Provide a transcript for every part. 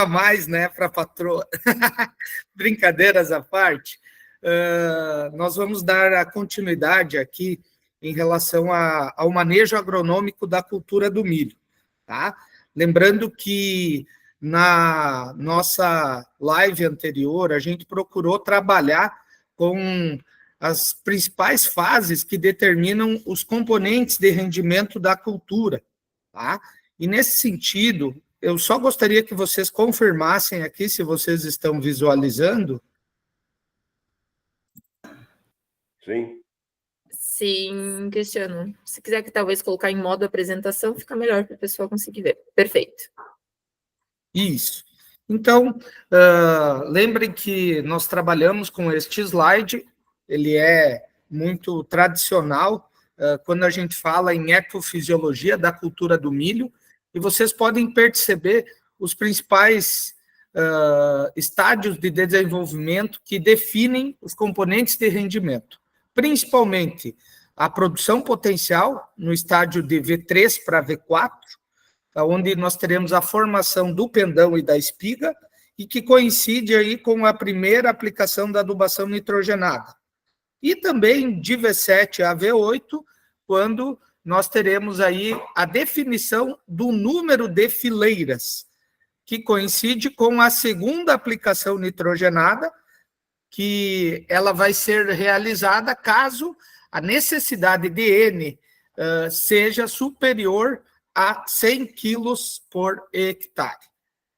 a mais, né, para a patroa. Brincadeiras à parte, nós vamos dar a continuidade aqui em relação ao manejo agronômico da cultura do milho, tá? Lembrando que na nossa live anterior, a gente procurou trabalhar com as principais fases que determinam os componentes de rendimento da cultura, tá? E nesse sentido, eu só gostaria que vocês confirmassem aqui se vocês estão visualizando. Sim. Sim, Cristiano. Se quiser que talvez colocar em modo apresentação, fica melhor para a pessoa conseguir ver. Perfeito. Isso. Então, lembrem que nós trabalhamos com este slide, ele é muito tradicional quando a gente fala em ecofisiologia da cultura do milho, e vocês podem perceber os principais estádios de desenvolvimento que definem os componentes de rendimento, principalmente a produção potencial, no estádio de V3 para V4, onde nós teremos a formação do pendão e da espiga, e que coincide aí com a primeira aplicação da adubação nitrogenada. E também de V7 a V8, quando nós teremos aí a definição do número de fileiras, que coincide com a segunda aplicação nitrogenada, que ela vai ser realizada caso a necessidade de N seja superior a 100 quilos por hectare.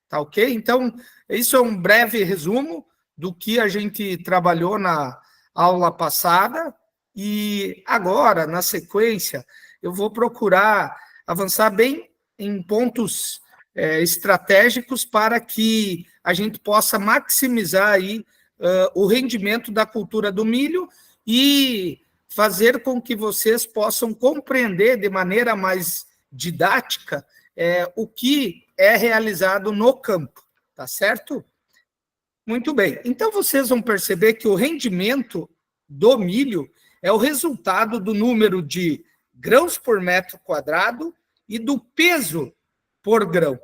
Tá ok? Então, isso é um breve resumo do que a gente trabalhou na aula passada, e agora, na sequência, eu vou procurar avançar bem em pontos estratégicos para que a gente possa maximizar aí o rendimento da cultura do milho e fazer com que vocês possam compreender de maneira mais didática o que é realizado no campo, tá certo? Muito bem. Então, vocês vão perceber que o rendimento do milho é o resultado do número de grãos por metro quadrado e do peso por grão.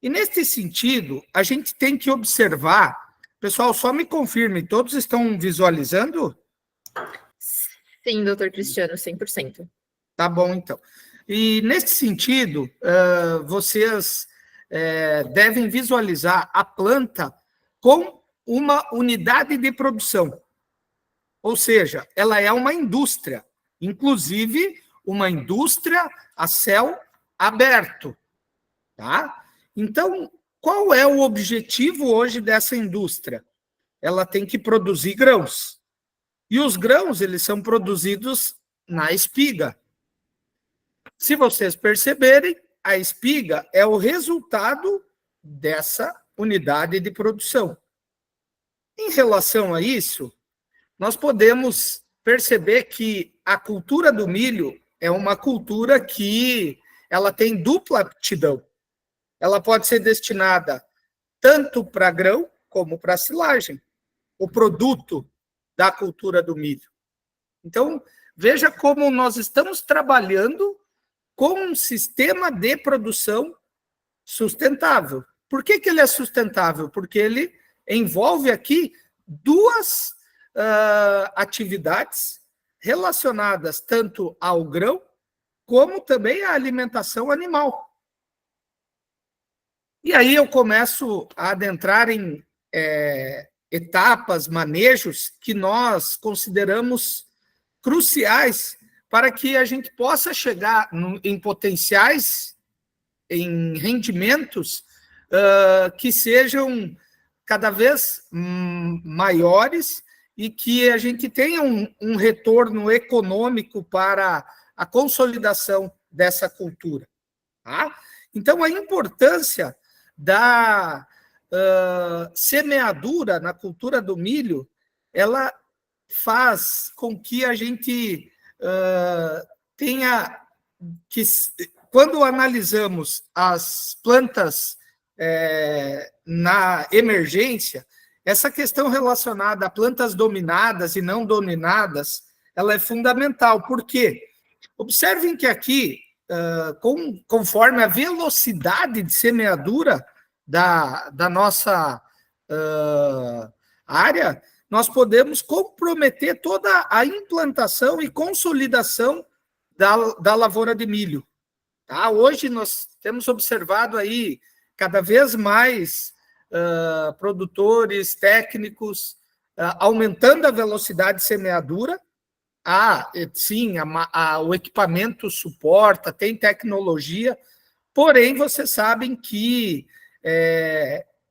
E, nesse sentido, a gente tem que observar... Pessoal, só me confirme, todos estão visualizando? Sim, doutor Cristiano, 100%. Tá bom, então. E, nesse sentido, vocês devem visualizar a planta com uma unidade de produção. Ou seja, ela é uma indústria, inclusive uma indústria a céu aberto. Tá? Então, qual é o objetivo hoje dessa indústria? Ela tem que produzir grãos. E os grãos, eles são produzidos na espiga. Se vocês perceberem, a espiga é o resultado dessa unidade de produção. Em relação a isso, nós podemos perceber que a cultura do milho é uma cultura que ela tem dupla aptidão. Ela pode ser destinada tanto para grão como para silagem, o produto da cultura do milho. Então, veja como nós estamos trabalhando com um sistema de produção sustentável. Por que ele é sustentável? Porque ele envolve aqui duas atividades relacionadas tanto ao grão como também à alimentação animal. E aí eu começo a adentrar em etapas, manejos que nós consideramos cruciais para que a gente possa chegar em potenciais, em rendimentos que sejam cada vez maiores e que a gente tenha um retorno econômico para a consolidação dessa cultura. Tá? Então, a importância da semeadura na cultura do milho, ela faz com que a gente tenha que, quando analisamos as plantas na emergência, essa questão relacionada a plantas dominadas e não dominadas, ela é fundamental. Por quê? Observem que aqui, conforme a velocidade de semeadura da nossa área, nós podemos comprometer toda a implantação e consolidação da lavoura de milho. Tá? Hoje nós temos observado aí cada vez mais produtores, técnicos, aumentando a velocidade de semeadura. Sim, o equipamento suporta, tem tecnologia, porém, vocês sabem que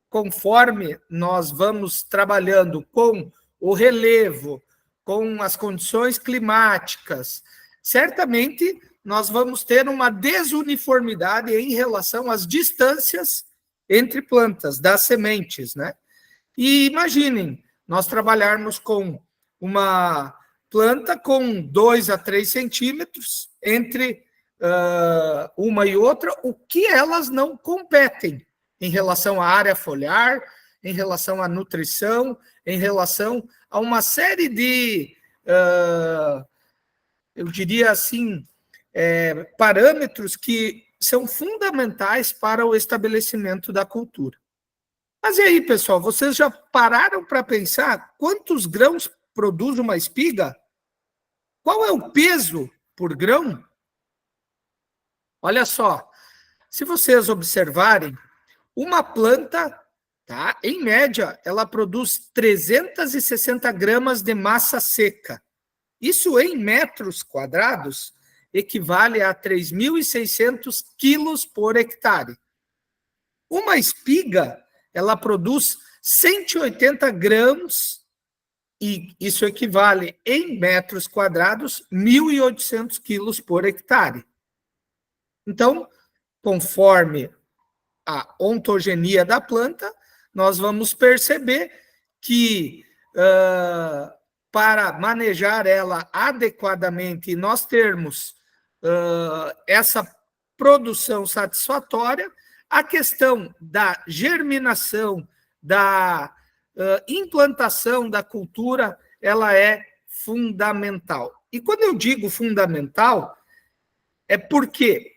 conforme nós vamos trabalhando com o relevo, com as condições climáticas, certamente nós vamos ter uma desuniformidade em relação às distâncias entre plantas, das sementes, né? E imaginem, nós trabalharmos com uma planta com 2 a 3 centímetros entre uma e outra, o que elas não competem em relação à área foliar, em relação à nutrição, em relação a uma série de, eu diria assim, parâmetros que são fundamentais para o estabelecimento da cultura. Mas e aí, pessoal, vocês já pararam para pensar quantos grãos produz uma espiga? Qual é o peso por grão? Olha só, se vocês observarem, uma planta, tá, em média, ela produz 360 gramas de massa seca. Isso em metros quadrados equivale a 3.600 quilos por hectare. Uma espiga, ela produz 180 grãos, e isso equivale, em metros quadrados, 1.800 quilos por hectare. Então, conforme a ontogenia da planta, nós vamos perceber que para manejar ela adequadamente e nós termos essa produção satisfatória, a questão da germinação, da implantação da cultura, ela é fundamental. E quando eu digo fundamental, é porque,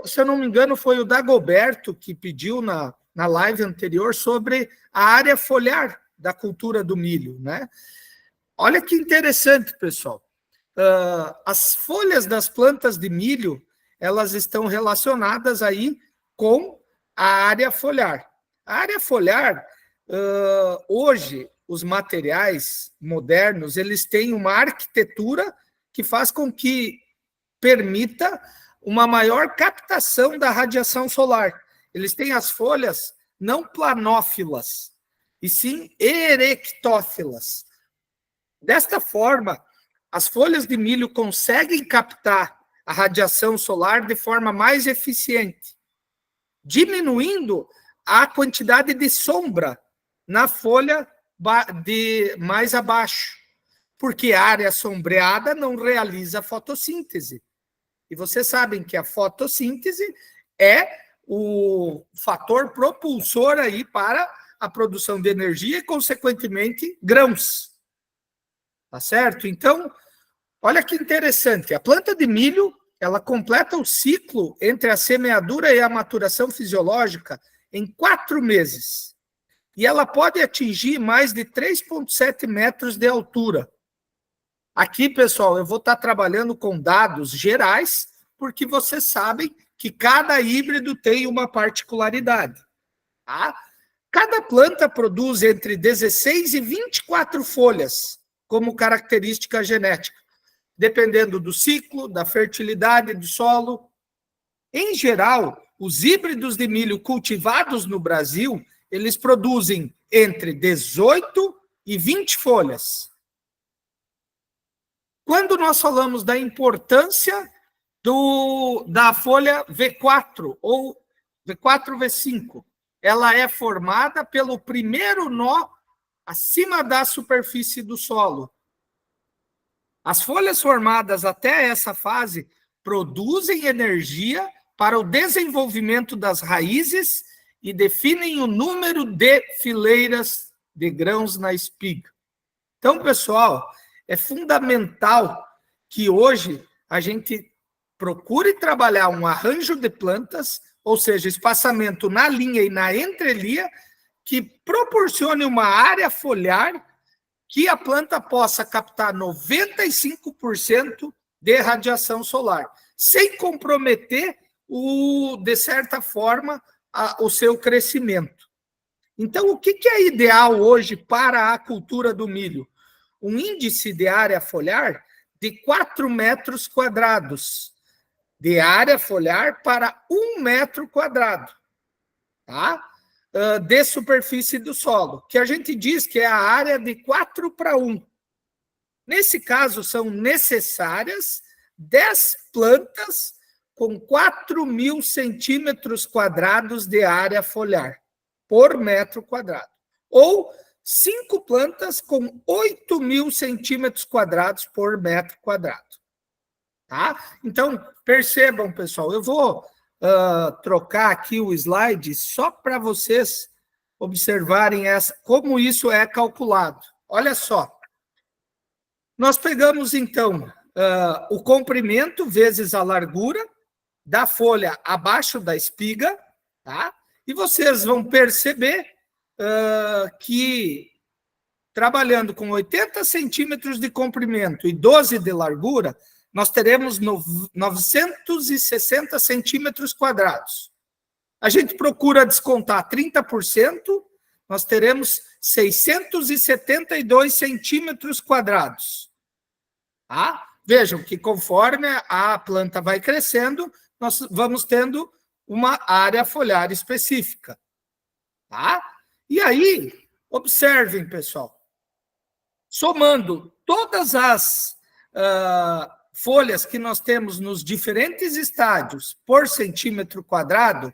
se eu não me engano, foi o Dagoberto que pediu na live anterior sobre a área foliar da cultura do milho, né? Olha que interessante, pessoal. As folhas das plantas de milho, elas estão relacionadas aí com a área foliar. A área foliar, hoje, os materiais modernos, eles têm uma arquitetura que faz com que permita uma maior captação da radiação solar. Eles têm as folhas não planófilas, e sim erectófilas. Desta forma, as folhas de milho conseguem captar a radiação solar de forma mais eficiente, diminuindo a quantidade de sombra na folha mais abaixo, porque a área sombreada não realiza fotossíntese. E vocês sabem que a fotossíntese é o fator propulsor aí para a produção de energia e, consequentemente, grãos. Tá certo? Então, olha que interessante. A planta de milho, ela completa o ciclo entre a semeadura e a maturação fisiológica em 4 meses. E ela pode atingir mais de 3,7 metros de altura. Aqui, pessoal, eu vou estar trabalhando com dados gerais, porque vocês sabem que cada híbrido tem uma particularidade. Tá? Cada planta produz entre 16 e 24 folhas, como característica genética, dependendo do ciclo, da fertilidade do solo. Em geral, os híbridos de milho cultivados no Brasil, eles produzem entre 18 e 20 folhas. Quando nós falamos da importância da folha V4 ou V4, V5, ela é formada pelo primeiro nó acima da superfície do solo. As folhas formadas até essa fase produzem energia para o desenvolvimento das raízes e definem o número de fileiras de grãos na espiga. Então, pessoal, é fundamental que hoje a gente procure trabalhar um arranjo de plantas ou seja, espaçamento na linha e na entrelinha, que proporcione uma área foliar que a planta possa captar 95% de radiação solar, sem comprometer, de certa forma, o seu crescimento. Então, o que é ideal hoje para a cultura do milho? Um índice de área foliar de 4 metros quadrados, de área foliar para 1 metro quadrado, tá? De superfície do solo, que a gente diz que é a área de 4:1. Nesse caso, são necessárias 10 plantas com 4.000 centímetros quadrados de área foliar por metro quadrado, ou 5 plantas com 8.000 centímetros quadrados por metro quadrado. Tá? Então, percebam, pessoal, eu vou trocar aqui o slide só para vocês observarem como isso é calculado. Olha só. Nós pegamos, então, o comprimento vezes a largura da folha abaixo da espiga, tá? E vocês vão perceber que, trabalhando com 80 centímetros de comprimento e 12 de largura, nós teremos 960 centímetros quadrados. A gente procura descontar 30%, nós teremos 672 centímetros quadrados. Tá? Vejam que conforme a planta vai crescendo, nós vamos tendo uma área foliar específica. Tá? E aí, observem, pessoal, somando todas as folhas que nós temos nos diferentes estádios por centímetro quadrado,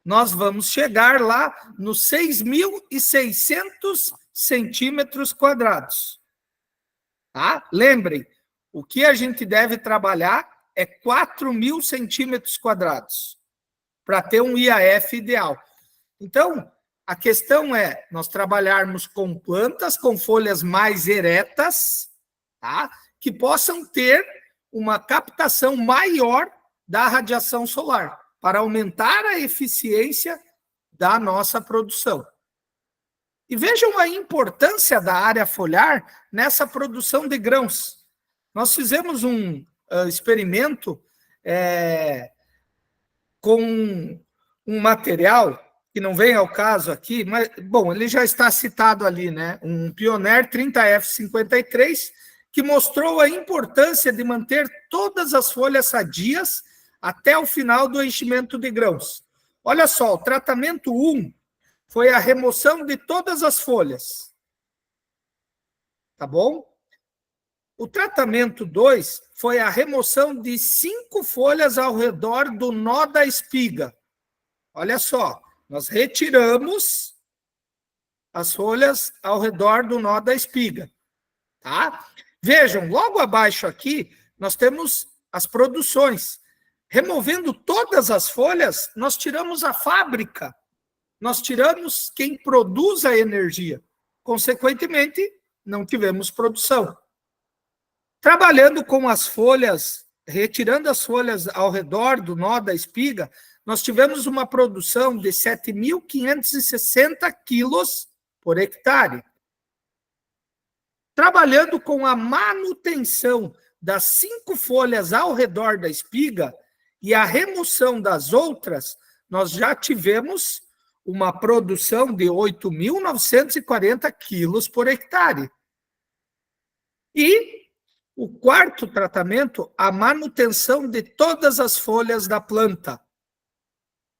nós vamos chegar lá nos 6.600 centímetros quadrados. Tá? Lembrem, o que a gente deve trabalhar é 4.000 centímetros quadrados para ter um IAF ideal. Então, a questão é nós trabalharmos com plantas com folhas mais eretas, tá? Que possam ter uma captação maior da radiação solar, para aumentar a eficiência da nossa produção. E vejam a importância da área foliar nessa produção de grãos. Nós fizemos um experimento com um material, que não vem ao caso aqui, mas, bom, ele já está citado ali, né? Um Pioneer 30F53, que mostrou a importância de manter todas as folhas sadias até o final do enchimento de grãos. Olha só, o tratamento 1 foi a remoção de todas as folhas. Tá bom? O tratamento 2 foi a remoção de 5 folhas ao redor do nó da espiga. Olha só, nós retiramos as folhas ao redor do nó da espiga. Tá? Vejam, logo abaixo aqui, nós temos as produções. Removendo todas as folhas, nós tiramos a fábrica, nós tiramos quem produz a energia. Consequentemente, não tivemos produção. Trabalhando com as folhas, retirando as folhas ao redor do nó da espiga, nós tivemos uma produção de 7.560 quilos por hectare. Trabalhando com a manutenção das 5 folhas ao redor da espiga e a remoção das outras, nós já tivemos uma produção de 8.940 quilos por hectare. E o quarto tratamento, a manutenção de todas as folhas da planta.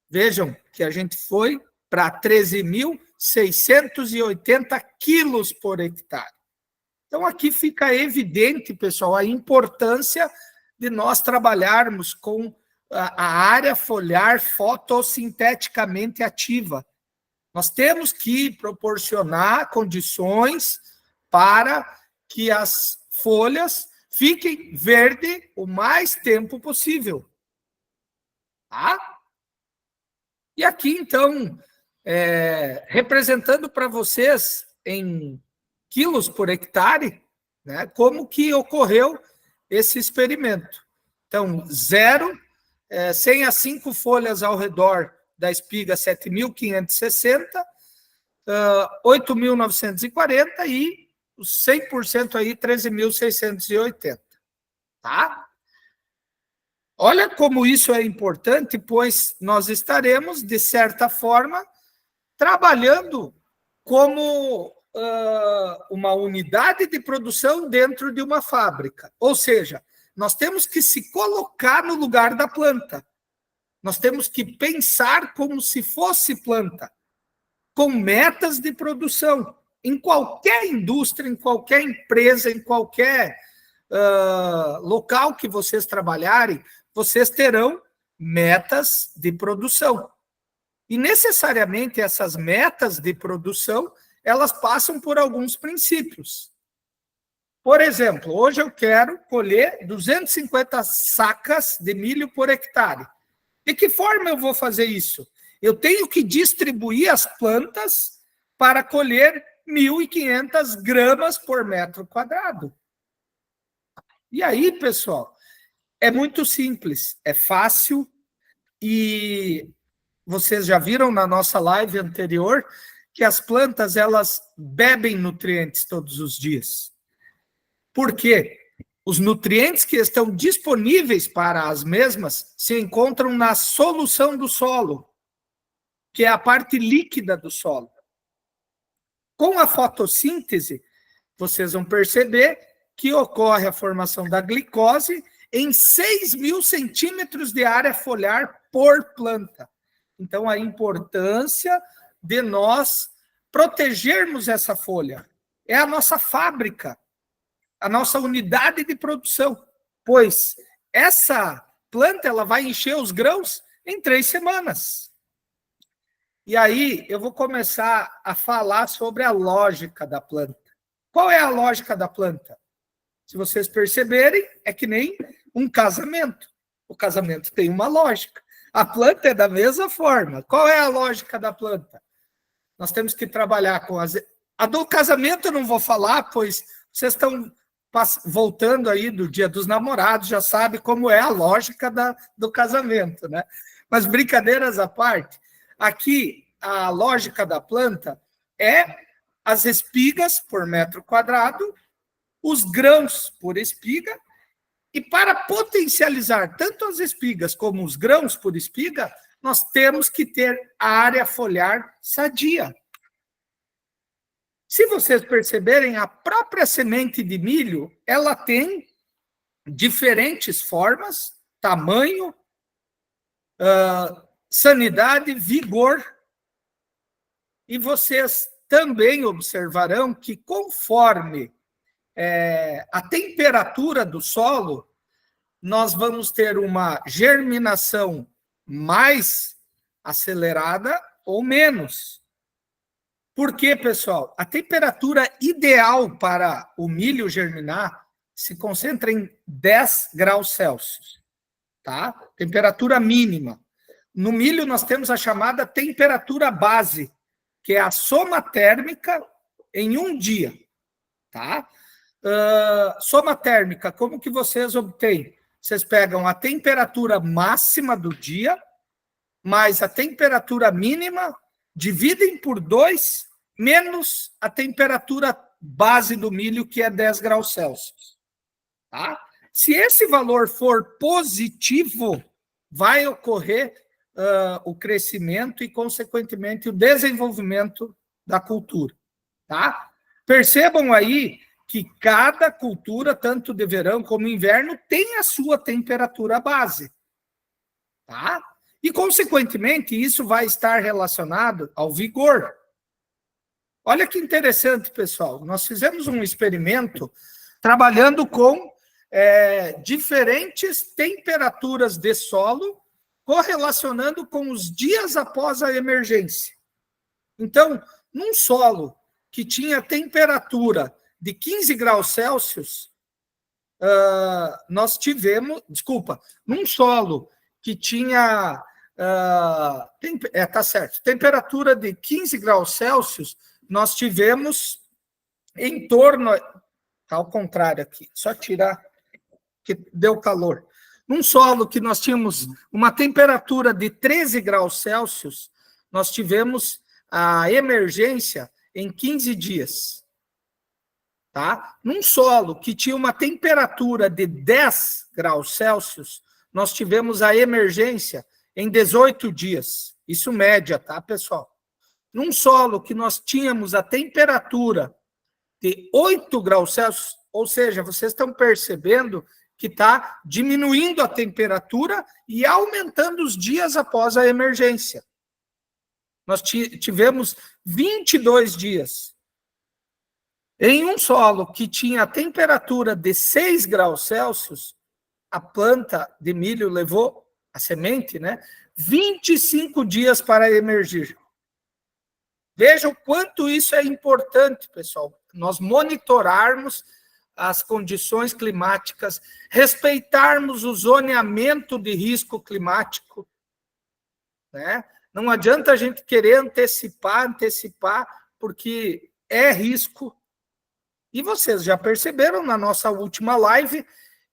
Vejam que a gente foi para 13.680 quilos por hectare. Então, aqui fica evidente, pessoal, a importância de nós trabalharmos com a área foliar fotossinteticamente ativa. Nós temos que proporcionar condições para que as folhas fiquem verdes o mais tempo possível. Tá? E aqui, então, representando para vocês em quilos por hectare, né, como que ocorreu esse experimento. Então, 0 sem as 5 folhas ao redor da espiga, 7.560, 8.940 e os 100% aí, 13.680, tá? Olha como isso é importante, pois nós estaremos, de certa forma, trabalhando como uma unidade de produção dentro de uma fábrica. Ou seja, nós temos que se colocar no lugar da planta. Nós temos que pensar como se fosse planta, com metas de produção. Em qualquer indústria, em qualquer empresa, em qualquer local que vocês trabalharem, vocês terão metas de produção. E necessariamente essas metas de produção, elas passam por alguns princípios. Por exemplo, hoje eu quero colher 250 sacas de milho por hectare. De que forma eu vou fazer isso? Eu tenho que distribuir as plantas para colher 1.500 gramas por metro quadrado. E aí, pessoal, é muito simples, é fácil e vocês já viram na nossa live anterior que as plantas, elas bebem nutrientes todos os dias. Por quê? Os nutrientes que estão disponíveis para as mesmas se encontram na solução do solo, que é a parte líquida do solo. Com a fotossíntese, vocês vão perceber que ocorre a formação da glicose em 6.000 centímetros de área foliar por planta. Então, a importância de nós protegermos essa folha. É a nossa fábrica, a nossa unidade de produção, pois essa planta ela vai encher os grãos em 3 semanas. E aí eu vou começar a falar sobre a lógica da planta. Qual é a lógica da planta? Se vocês perceberem, é que nem um casamento. O casamento tem uma lógica. A planta é da mesma forma. Qual é a lógica da planta? Nós temos que trabalhar com as... A do casamento eu não vou falar, pois vocês estão voltando aí do Dia dos Namorados, já sabe como é a lógica do casamento, né? Mas brincadeiras à parte, aqui a lógica da planta é as espigas por metro quadrado, os grãos por espiga, e para potencializar tanto as espigas como os grãos por espiga, nós temos que ter a área foliar sadia. Se vocês perceberem, a própria semente de milho, ela tem diferentes formas, tamanho, sanidade, vigor. E vocês também observarão que conforme a temperatura do solo, nós vamos ter uma germinação mais acelerada ou menos. Por quê, pessoal? A temperatura ideal para o milho germinar se concentra em 10 graus Celsius, tá? Temperatura mínima. No milho, nós temos a chamada temperatura base, que é a soma térmica em um dia, tá? Soma térmica, como que vocês obtêm? Vocês pegam a temperatura máxima do dia, mais a temperatura mínima, dividem por 2, menos a temperatura base do milho, que é 10 graus Celsius. Tá? Se esse valor for positivo, vai ocorrer o crescimento e, consequentemente, o desenvolvimento da cultura. Tá? Percebam aí que cada cultura, tanto de verão como inverno, tem a sua temperatura base. Tá? E, consequentemente, isso vai estar relacionado ao vigor. Olha que interessante, pessoal. Nós fizemos um experimento trabalhando com diferentes temperaturas de solo, correlacionando com os dias após a emergência. Então, num solo que tinha temperatura de 15 graus Celsius, nós tivemos... Desculpa, num solo que tinha... tá certo. Temperatura de 15 graus Celsius, nós tivemos em torno... Tá ao contrário aqui, só tirar que deu calor. Num solo que nós tínhamos uma temperatura de 13 graus Celsius, nós tivemos a emergência em 15 dias. Tá? Num solo que tinha uma temperatura de 10 graus Celsius, nós tivemos a emergência em 18 dias. Isso média, tá, pessoal? Num solo que nós tínhamos a temperatura de 8 graus Celsius, ou seja, vocês estão percebendo que está diminuindo a temperatura e aumentando os dias após a emergência. Nós tivemos 22 dias. Em um solo que tinha a temperatura de 6 graus Celsius, a planta de milho levou, a semente, né, 25 dias para emergir. Vejam o quanto isso é importante, pessoal. Nós monitorarmos as condições climáticas, respeitarmos o zoneamento de risco climático, né? Não adianta a gente querer antecipar, porque é risco. E vocês já perceberam na nossa última live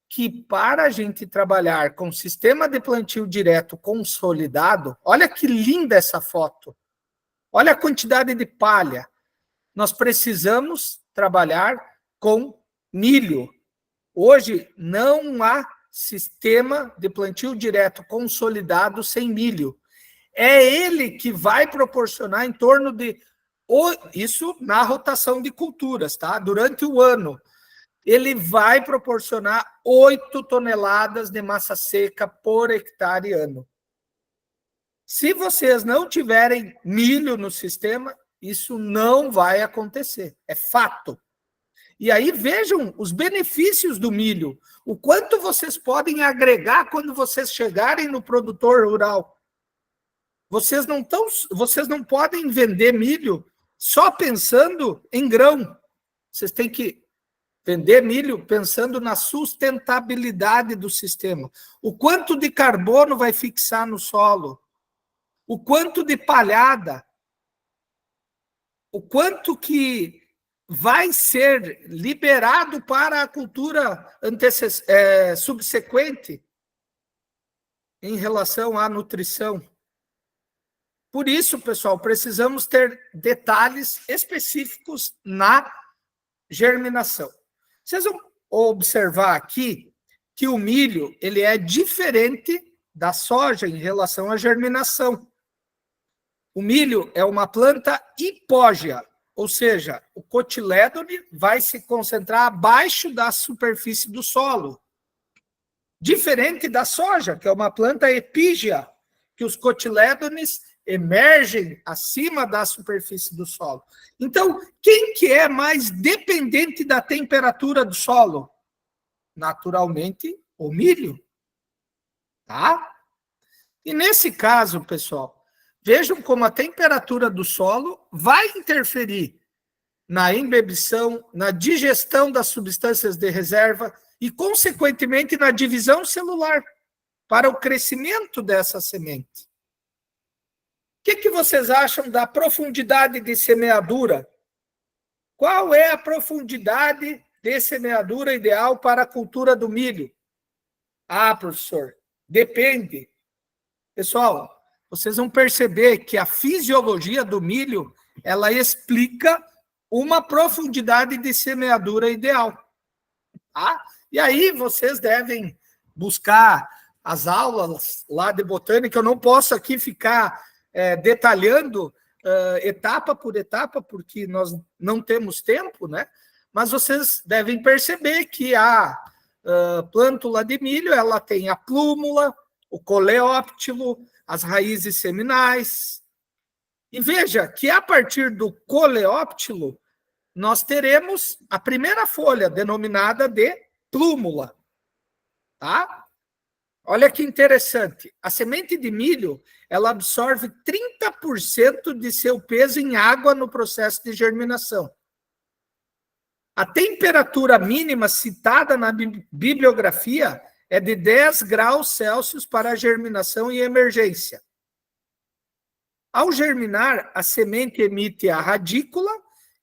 que para a gente trabalhar com sistema de plantio direto consolidado, olha que linda essa foto, olha a quantidade de palha, nós precisamos trabalhar com milho. Hoje não há sistema de plantio direto consolidado sem milho. É ele que vai proporcionar em torno de... Isso na rotação de culturas, tá? Durante o ano. Ele vai proporcionar 8 toneladas de massa seca por hectare ano. Se vocês não tiverem milho no sistema, isso não vai acontecer. É fato. E aí vejam os benefícios do milho. O quanto vocês podem agregar quando vocês chegarem no produtor rural. Vocês não podem vender milho só pensando em grão. Vocês têm que vender milho pensando na sustentabilidade do sistema. O quanto de carbono vai fixar no solo. O quanto de palhada. O quanto que vai ser liberado para a cultura subsequente em relação à nutrição. Por isso, pessoal, precisamos ter detalhes específicos na germinação. Vocês vão observar aqui que o milho ele é diferente da soja em relação à germinação. O milho é uma planta hipógea, ou seja, o cotilédone vai se concentrar abaixo da superfície do solo. Diferente da soja, que é uma planta epígea, que os cotilédones emergem acima da superfície do solo. Então, quem que é mais dependente da temperatura do solo? Naturalmente, o milho. Tá? E nesse caso, pessoal, vejam como a temperatura do solo vai interferir na embebição, na digestão das substâncias de reserva e, consequentemente, na divisão celular para o crescimento dessa semente. O que vocês acham da profundidade de semeadura? Qual é a profundidade de semeadura ideal para a cultura do milho? Ah, professor, depende. Pessoal, vocês vão perceber que a fisiologia do milho, ela explica uma profundidade de semeadura ideal. Tá? E aí vocês devem buscar as aulas lá de botânica. Eu não posso aqui ficar detalhando etapa por etapa, porque nós não temos tempo, né? Mas vocês devem perceber que a plântula de milho, ela tem a plúmula, o coleóptilo, as raízes seminais. E veja que a partir do coleóptilo, nós teremos a primeira folha, denominada de plúmula. Tá? Olha que interessante. A semente de milho, ela absorve 30% de seu peso em água no processo de germinação. A temperatura mínima citada na bibliografia é de 10 graus Celsius para a germinação e emergência. Ao germinar, a semente emite a radícula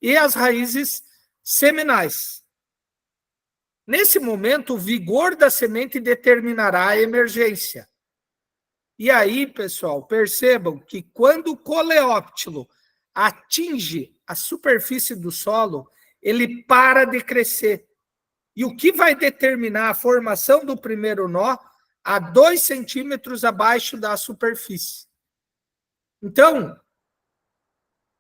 e as raízes seminais. Nesse momento, o vigor da semente determinará a emergência. E aí, pessoal, percebam que quando o coleóptilo atinge a superfície do solo, ele para de crescer. E o que vai determinar a formação do primeiro nó a 2 centímetros abaixo da superfície. Então,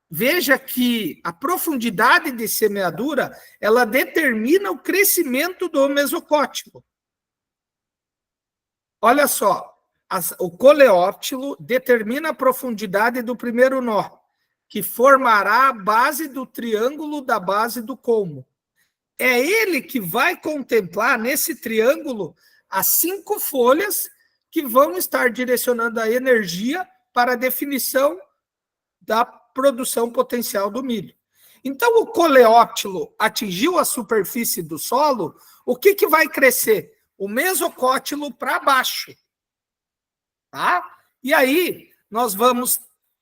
veja que a profundidade de semeadura, ela determina o crescimento do mesocótilo. Olha só, o coleóptilo determina a profundidade do primeiro nó, que formará a base do triângulo da base do colmo. É ele que vai contemplar, nesse triângulo, as 5 folhas que vão estar direcionando a energia para a definição da produção potencial do milho. Então, o coleóptilo atingiu a superfície do solo, o que vai crescer? O mesocótilo para baixo. Tá? E aí, nós vamos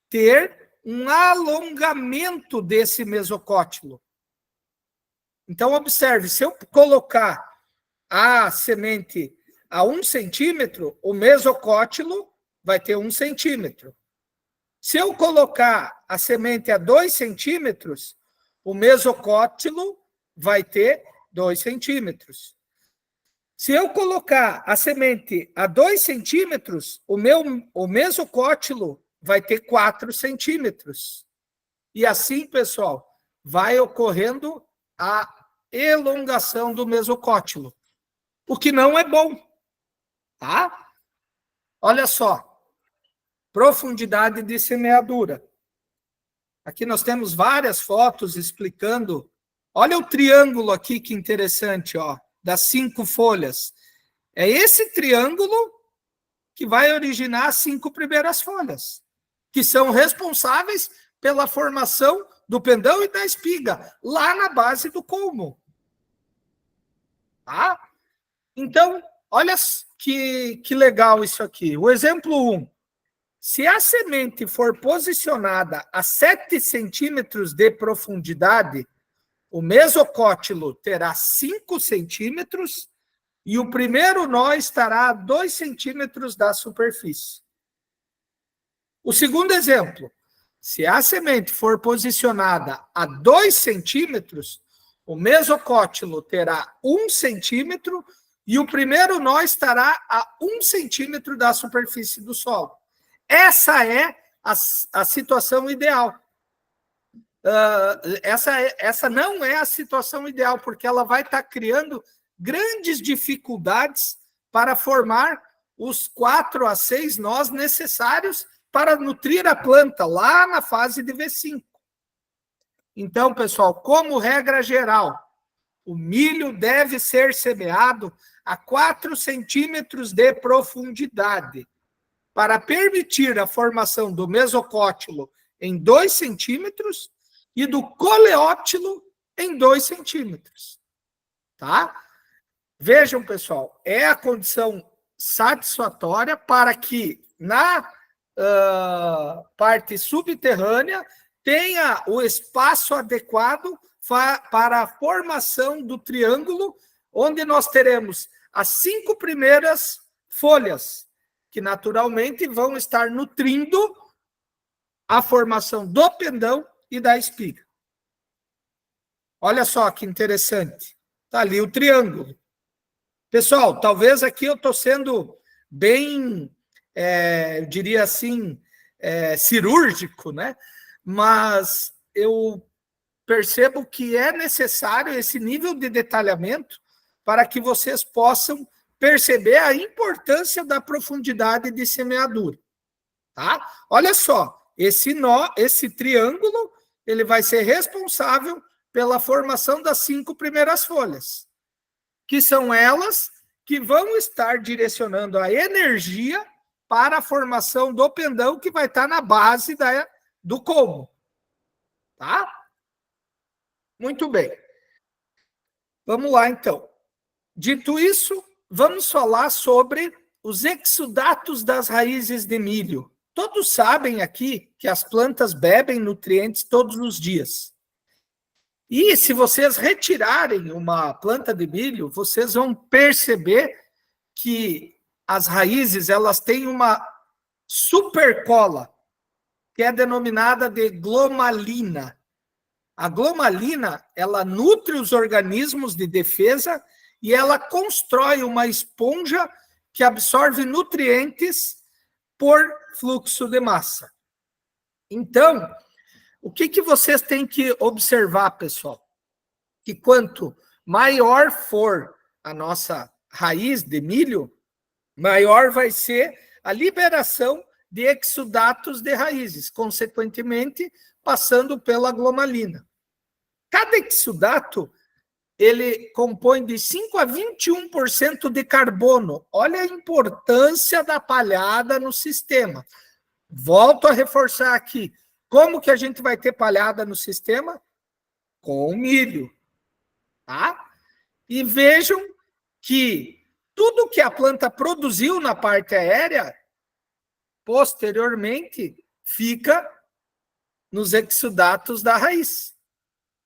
ter um alongamento desse mesocótilo. Então, observe, se eu colocar a semente a 1 centímetro, o mesocótilo vai ter 1 centímetro. Se eu colocar a semente a 2 centímetros, o mesocótilo vai ter 2 centímetros. Se eu colocar a semente a 2 centímetros, o mesocótilo vai ter 4 centímetros. E assim, pessoal, vai ocorrendo a elongação do mesocótilo, o que não é bom, tá? Olha só, profundidade de semeadura. Aqui nós temos várias fotos explicando. Olha o triângulo aqui, que interessante, ó, das 5 folhas. É esse triângulo que vai originar as 5 primeiras folhas, que são responsáveis pela formação do pendão e da espiga, lá na base do colmo. Tá? Então, olha que legal isso aqui. O exemplo 1. Se a semente for posicionada a 7 centímetros de profundidade, o mesocótilo terá 5 centímetros e o primeiro nó estará a 2 centímetros da superfície. O segundo exemplo. Se a semente for posicionada a 2 centímetros, o mesocótilo terá 1 centímetro e o primeiro nó estará a 1 centímetro da superfície do solo. Essa é a situação ideal. Essa não é a situação ideal, porque ela vai estar criando grandes dificuldades para formar os 4 a 6 nós necessários para nutrir a planta lá na fase de V5. Então, pessoal, como regra geral, o milho deve ser semeado a 4 centímetros de profundidade para permitir a formação do mesocótilo em 2 centímetros e do coleóptilo em 2 centímetros. Tá? Vejam, pessoal, é a condição satisfatória para que na parte subterrânea tenha o espaço adequado para a formação do triângulo, onde nós teremos as 5 primeiras folhas, que naturalmente vão estar nutrindo a formação do pendão e da espiga. Olha só que interessante. Está ali o triângulo. Pessoal, talvez aqui eu estou sendo bem, eu diria assim, cirúrgico, né? Mas eu percebo que é necessário esse nível de detalhamento para que vocês possam perceber a importância da profundidade de semeadura. Tá? Olha só, esse triângulo, ele vai ser responsável pela formação das 5 primeiras folhas, que são elas que vão estar direcionando a energia para a formação do pendão que vai estar na base do colmo. Tá? Muito bem. Vamos lá, então. Dito isso, vamos falar sobre os exudatos das raízes de milho. Todos sabem aqui que as plantas bebem nutrientes todos os dias. E se vocês retirarem uma planta de milho, vocês vão perceber que as raízes elas têm uma supercola, que é denominada de glomalina. A glomalina, ela nutre os organismos de defesa e ela constrói uma esponja que absorve nutrientes por fluxo de massa. Então, o que vocês têm que observar, pessoal? Que quanto maior for a nossa raiz de milho, maior vai ser a liberação de exudatos de raízes, consequentemente, passando pela glomalina. Cada exudato, ele compõe de 5 a 21% de carbono. Olha a importância da palhada no sistema. Volto a reforçar aqui. Como que a gente vai ter palhada no sistema? Com o milho. Tá? E vejam que tudo que a planta produziu na parte aérea, posteriormente, fica nos exudatos da raiz.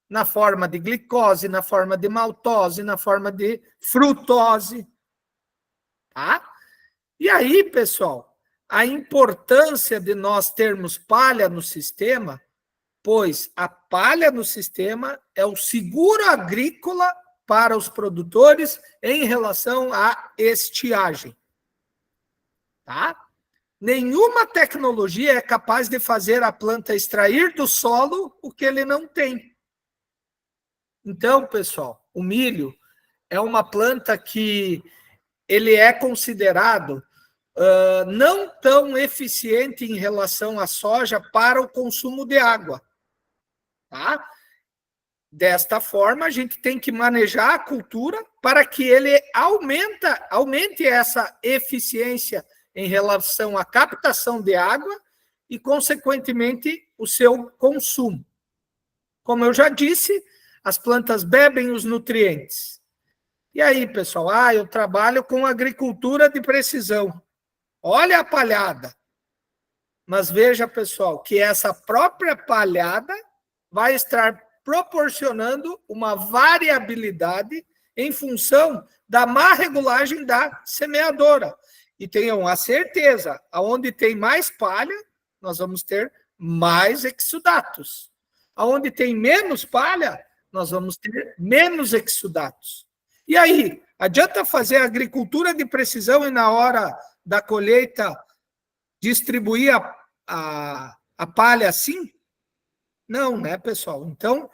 Na forma de glicose, na forma de maltose, na forma de frutose. Tá? E aí, pessoal, a importância de nós termos palha no sistema, pois a palha no sistema é o seguro agrícola para os produtores em relação à estiagem. Tá? Nenhuma tecnologia é capaz de fazer a planta extrair do solo o que ele não tem. Então, pessoal, o milho é uma planta que ele é considerado não tão eficiente em relação à soja para o consumo de água. Tá? Desta forma, a gente tem que manejar a cultura para que ele aumente essa eficiência em relação à captação de água e, consequentemente, o seu consumo. Como eu já disse, as plantas bebem os nutrientes. E aí, pessoal? Eu trabalho com agricultura de precisão. Olha a palhada. Mas veja, pessoal, que essa própria palhada vai estar proporcionando uma variabilidade em função da má regulagem da semeadora. E tenham a certeza, aonde tem mais palha, nós vamos ter mais exudatos. Aonde tem menos palha, nós vamos ter menos exudatos. E aí, adianta fazer agricultura de precisão e na hora da colheita distribuir a palha assim? Não, né, pessoal? Então,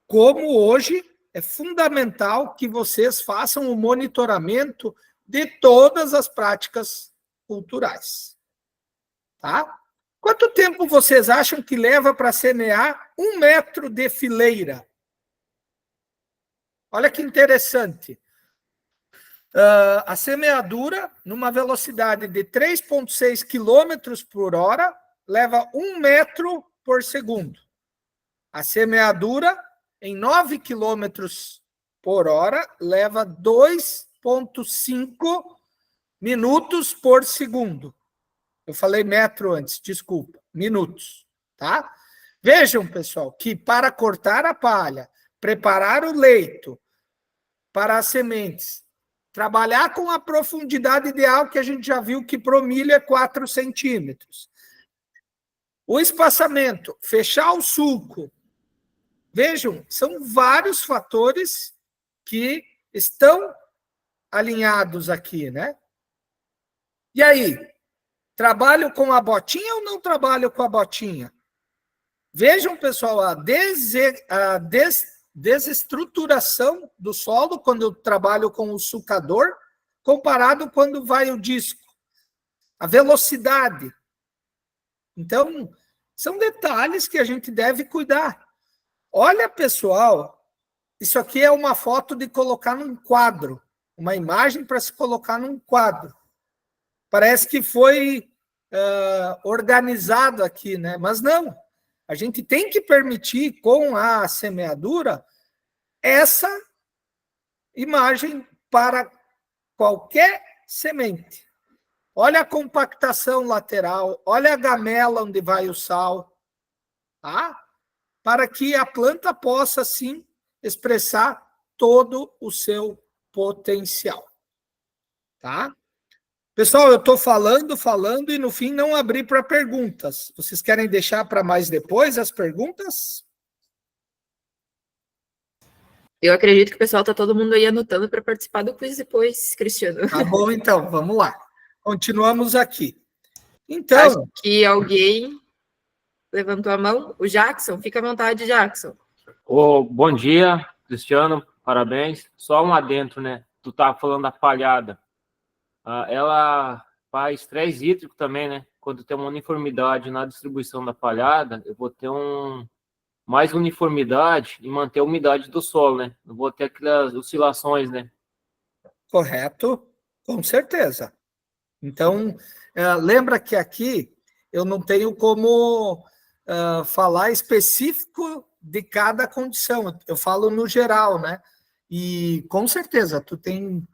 como hoje é fundamental que vocês façam o monitoramento de todas as práticas culturais. Tá? Quanto tempo vocês acham que leva para semear 1 metro de fileira? Olha que interessante. A semeadura, numa velocidade de 3,6 km por hora, leva 1 metro por segundo. A semeadura, em 9 km por hora, leva 2,5 minutos por segundo. Eu falei metro antes, desculpa, minutos, tá? Vejam, pessoal, que para cortar a palha, preparar o leito para as sementes, trabalhar com a profundidade ideal que a gente já viu que para o milho é 4 centímetros. O espaçamento, fechar o sulco. Vejam, são vários fatores que estão alinhados aqui, né? E aí, trabalho com a botinha ou não trabalho com a botinha? Vejam, pessoal, a desestruturação do solo quando eu trabalho com o sulcador, comparado quando vai o disco. A velocidade. Então, são detalhes que a gente deve cuidar. Olha, pessoal, isso aqui é uma foto de colocar num quadro, uma imagem para se colocar num quadro. Parece que foi organizado aqui, né? Mas não. A gente tem que permitir, com a semeadura, essa imagem para qualquer semente. Olha a compactação lateral, olha a gamela onde vai o sal. Tá? para que a planta possa, assim, expressar todo o seu potencial. Tá? Pessoal, eu estou falando e no fim não abri para perguntas. Vocês querem deixar para mais depois as perguntas? Eu acredito que o pessoal está todo mundo aí anotando para participar do quiz depois, Cristiano. Tá bom, então, vamos lá. Continuamos aqui. Então. Acho que alguém levantou a mão. O Jackson, fica à vontade, Jackson. Bom dia, Cristiano, parabéns. Só um adentro, né? Tu tá falando da palhada. Ela faz estresse hídrico também, né? Quando tem uma uniformidade na distribuição da palhada, eu vou ter mais uniformidade e manter a umidade do solo, né? Não vou ter aquelas oscilações, né? Correto, com certeza. Então, lembra que aqui eu não tenho como falar específico de cada condição, eu falo no geral, né? E com certeza, tu tem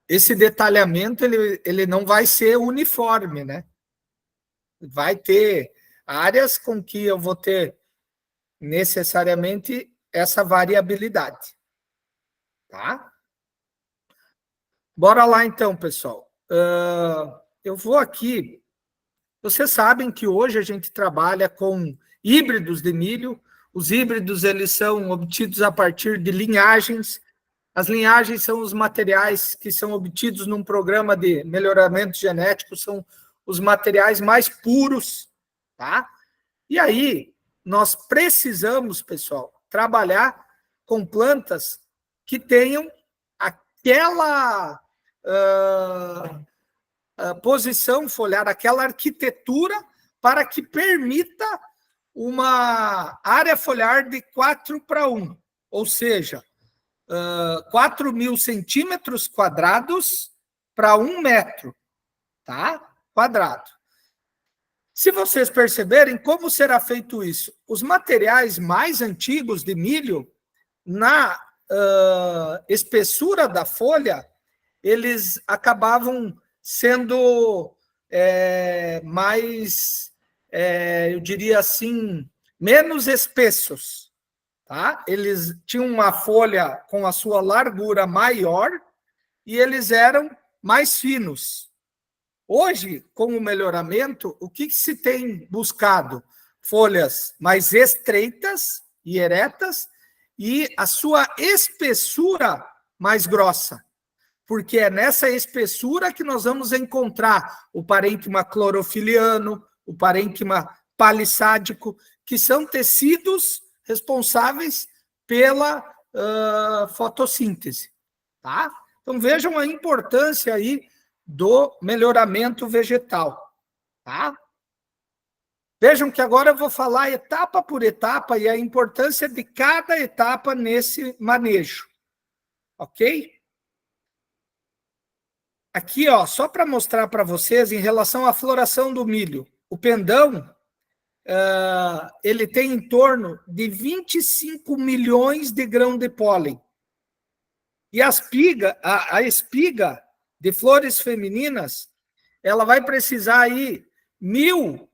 esse detalhamento, ele não vai ser uniforme, né? Vai ter áreas com que eu vou ter necessariamente essa variabilidade, tá? Bora lá então, pessoal. Eu vou aqui. Vocês sabem que hoje a gente trabalha com híbridos de milho. Os híbridos, eles são obtidos a partir de linhagens. As linhagens são os materiais que são obtidos num programa de melhoramento genético, são os materiais mais puros, tá? E aí, nós precisamos, pessoal, trabalhar com plantas que tenham aquela posição foliar, aquela arquitetura para que permita uma área foliar de 4:1, ou seja, 4.000 centímetros quadrados para 1 metro, tá? Quadrado. Se vocês perceberem, como será feito isso? Os materiais mais antigos de milho, na espessura da folha, eles acabavam sendo mais, eu diria assim, menos espessos. Tá? Eles tinham uma folha com a sua largura maior e eles eram mais finos. Hoje, com o melhoramento, o que se tem buscado? Folhas mais estreitas e eretas e a sua espessura mais grossa, porque é nessa espessura que nós vamos encontrar o parênquima clorofiliano, o parênquima palissádico, que são tecidos responsáveis pela fotossíntese, tá? Então vejam a importância aí do melhoramento vegetal, tá? Vejam que agora eu vou falar etapa por etapa e a importância de cada etapa nesse manejo, ok? Aqui, ó, só para mostrar para vocês em relação à floração do milho, o pendão ele tem em torno de 25 milhões de grãos de pólen. E a espiga de flores femininas, ela vai precisar aí 1.000,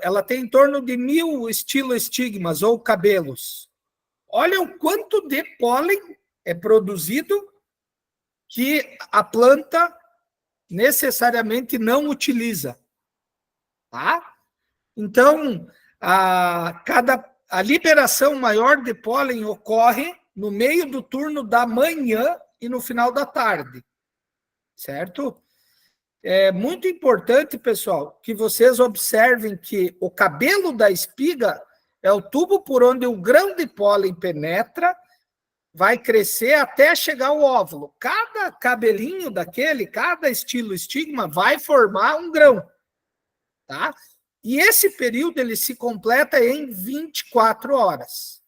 ela tem em torno de 1.000 estiloestigmas ou cabelos. Olha o quanto de pólen é produzido que a planta necessariamente não utiliza, tá? Então, a liberação maior de pólen ocorre no meio do turno da manhã e no final da tarde, certo? É muito importante, pessoal, que vocês observem que o cabelo da espiga é o tubo por onde o grão de pólen penetra, vai crescer até chegar ao óvulo. Cada cabelinho daquele, cada estigma vai formar um grão, tá? E esse período ele se completa em 24 horas.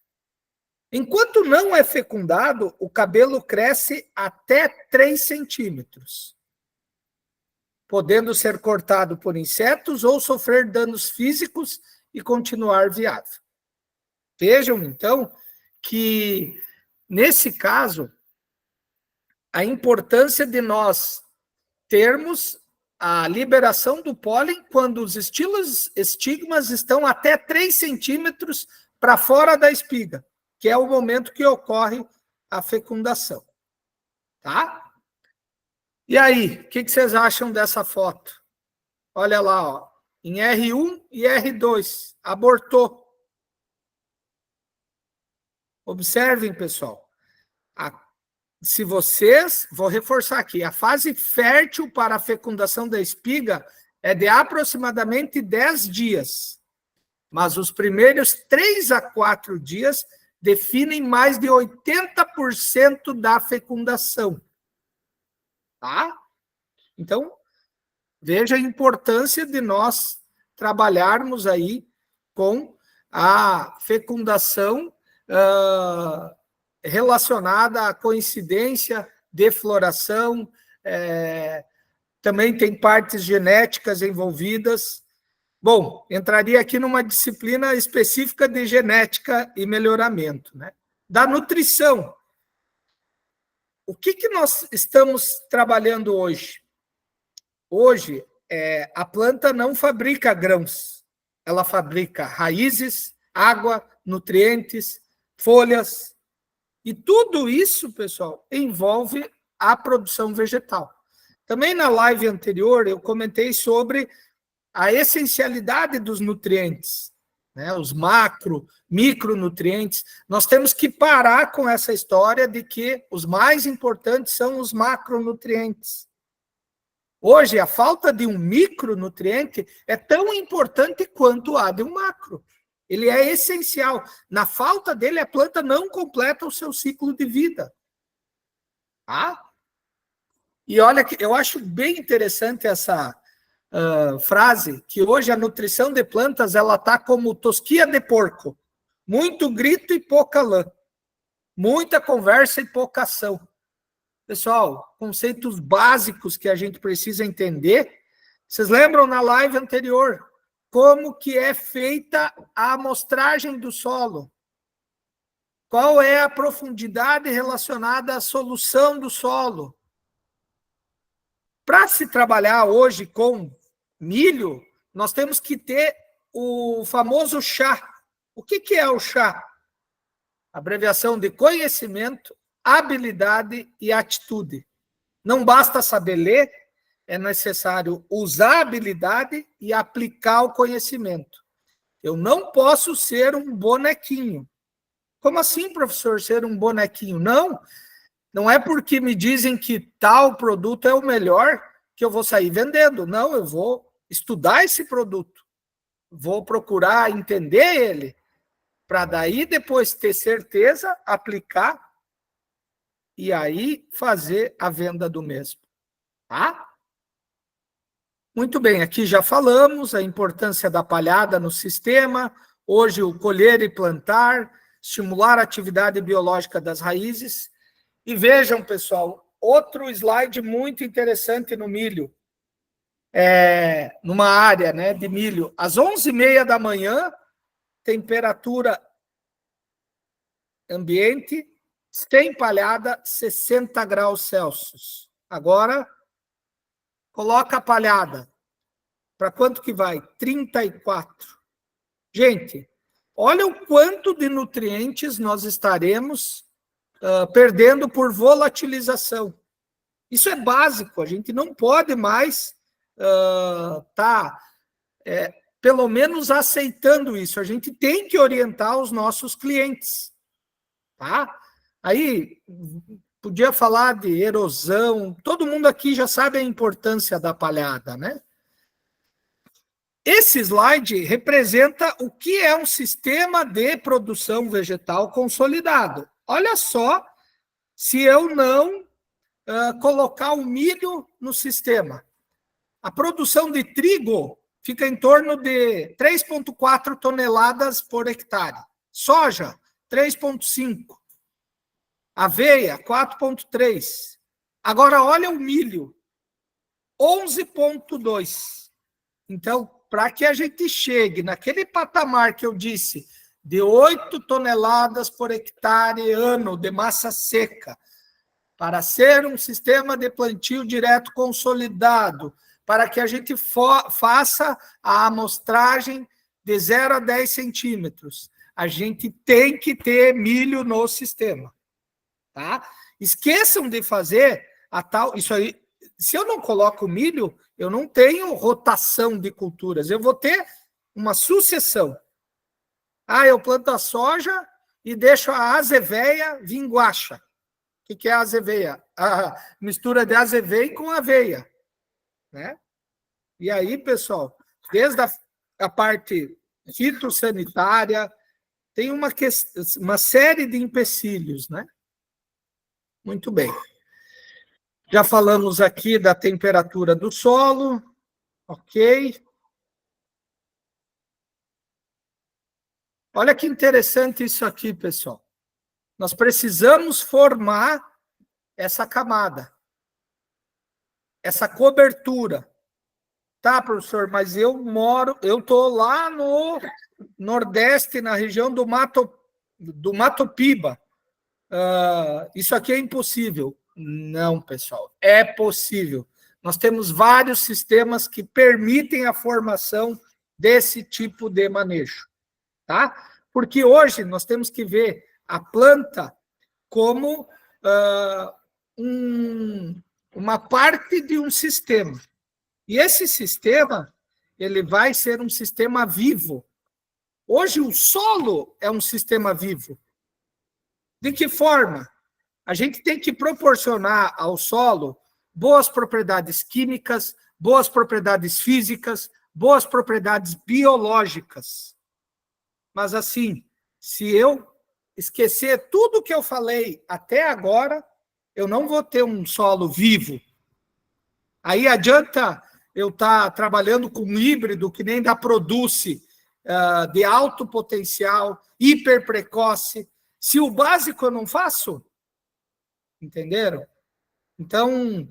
Enquanto não é fecundado, o cabelo cresce até 3 centímetros, podendo ser cortado por insetos ou sofrer danos físicos e continuar viável. Vejam, então, que, nesse caso, a importância de nós termos a liberação do pólen quando os estigmas estão até 3 centímetros para fora da espiga, que é o momento que ocorre a fecundação. Tá? E aí, o que vocês acham dessa foto? Olha lá, ó, em R1 e R2, abortou. Observem, pessoal. Se vocês, vou reforçar aqui, a fase fértil para a fecundação da espiga é de aproximadamente 10 dias. Mas os primeiros 3 a 4 dias definem mais de 80% da fecundação. Tá? Então, veja a importância de nós trabalharmos aí com a fecundação relacionada à coincidência de floração, também tem partes genéticas envolvidas. Bom, entraria aqui numa disciplina específica de genética e melhoramento, né? Da nutrição. O que nós estamos trabalhando hoje? Hoje, a planta não fabrica grãos, ela fabrica raízes, água, nutrientes, folhas, e tudo isso, pessoal, envolve a produção vegetal. Também na live anterior eu comentei sobre a essencialidade dos nutrientes, né? Os macro, micronutrientes. Nós temos que parar com essa história de que os mais importantes são os macronutrientes. Hoje, a falta de um micronutriente é tão importante quanto a de um macro. Ele é essencial. Na falta dele, a planta não completa o seu ciclo de vida. Tá? E olha, eu acho bem interessante essa frase, que hoje a nutrição de plantas ela está como tosquia de porco. Muito grito e pouca lã. Muita conversa e pouca ação. Pessoal, conceitos básicos que a gente precisa entender. Vocês lembram na live anterior como que é feita a amostragem do solo? Qual é a profundidade relacionada à solução do solo? Para se trabalhar hoje com milho, nós temos que ter o famoso chá. O que é o chá? Abreviação de conhecimento, habilidade e atitude. Não basta saber ler, é necessário usar a habilidade e aplicar o conhecimento. Eu não posso ser um bonequinho. Como assim, professor, ser um bonequinho? Não é porque me dizem que tal produto é o melhor que eu vou sair vendendo. Não, eu vou estudar esse produto. Vou procurar entender ele, para daí depois ter certeza, aplicar e aí fazer a venda do mesmo. Tá? Muito bem, aqui já falamos a importância da palhada no sistema, hoje o colher e plantar, estimular a atividade biológica das raízes. E vejam, pessoal, outro slide muito interessante no milho, numa área, né, de milho, às 11h30 da manhã, temperatura ambiente, sem palhada, 60 graus Celsius. Agora, coloca a palhada. Para quanto que vai? 34. Gente, olha o quanto de nutrientes nós estaremos perdendo por volatilização. Isso é básico, a gente não pode mais pelo menos aceitando isso. A gente tem que orientar os nossos clientes. Tá? Aí, podia falar de erosão, todo mundo aqui já sabe a importância da palhada, né? Esse slide representa o que é um sistema de produção vegetal consolidado. Olha só se eu não colocar o milho no sistema. A produção de trigo fica em torno de 3,4 toneladas por hectare. Soja, 3,5. Aveia, 4,3. Agora, olha o milho, 11,2. Então, para que a gente chegue naquele patamar que eu disse, de 8 toneladas por hectare ano de massa seca, para ser um sistema de plantio direto consolidado, para que a gente faça a amostragem de 0 a 10 centímetros. A gente tem que ter milho no sistema. Tá? Esqueçam de fazer a tal... Isso aí, se eu não coloco milho, eu não tenho rotação de culturas. Eu vou ter uma sucessão. Eu planto a soja e deixo a azeveia vinguacha. O que é a azeveia? A mistura de azeveia com aveia. Né? E aí, pessoal, desde a parte fitossanitária, tem uma série de empecilhos, né? Muito bem. Já falamos aqui da temperatura do solo, ok. Olha que interessante isso aqui, pessoal. Nós precisamos formar essa camada, essa cobertura. Tá, professor, mas eu estou lá no Nordeste, na região do Mato Piba. Isso aqui é impossível. Não, pessoal, é possível. Nós temos vários sistemas que permitem a formação desse tipo de manejo, tá? Porque hoje nós temos que ver a planta como uma parte de um sistema. E esse sistema, ele vai ser um sistema vivo. Hoje o solo é um sistema vivo. De que forma? A gente tem que proporcionar ao solo boas propriedades químicas, boas propriedades físicas, boas propriedades biológicas. Mas assim, se eu esquecer tudo que eu falei até agora, eu não vou ter um solo vivo. Aí adianta eu estar trabalhando com um híbrido que nem da Produce, de alto potencial, hiper precoce, se o básico eu não faço? Entenderam? Então,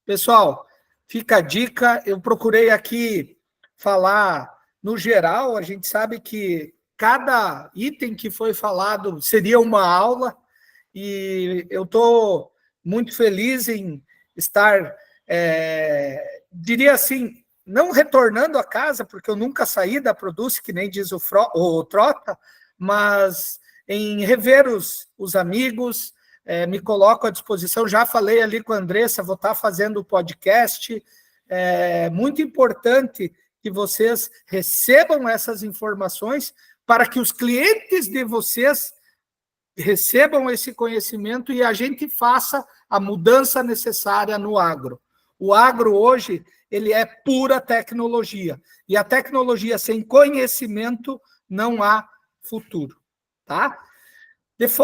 pessoal, fica a dica. Eu procurei aqui falar no geral. A gente sabe que cada item que foi falado seria uma aula, e eu estou muito feliz em estar, diria assim, não retornando a casa, porque eu nunca saí da Produce, que nem diz o Trota, mas em rever os amigos, me coloco à disposição. Já falei ali com a Andressa, vou estar fazendo o podcast. É muito importante que vocês recebam essas informações para que os clientes de vocês recebam esse conhecimento e a gente faça a mudança necessária no agro. O agro hoje, ele é pura tecnologia, e a tecnologia sem conhecimento não há futuro, tá?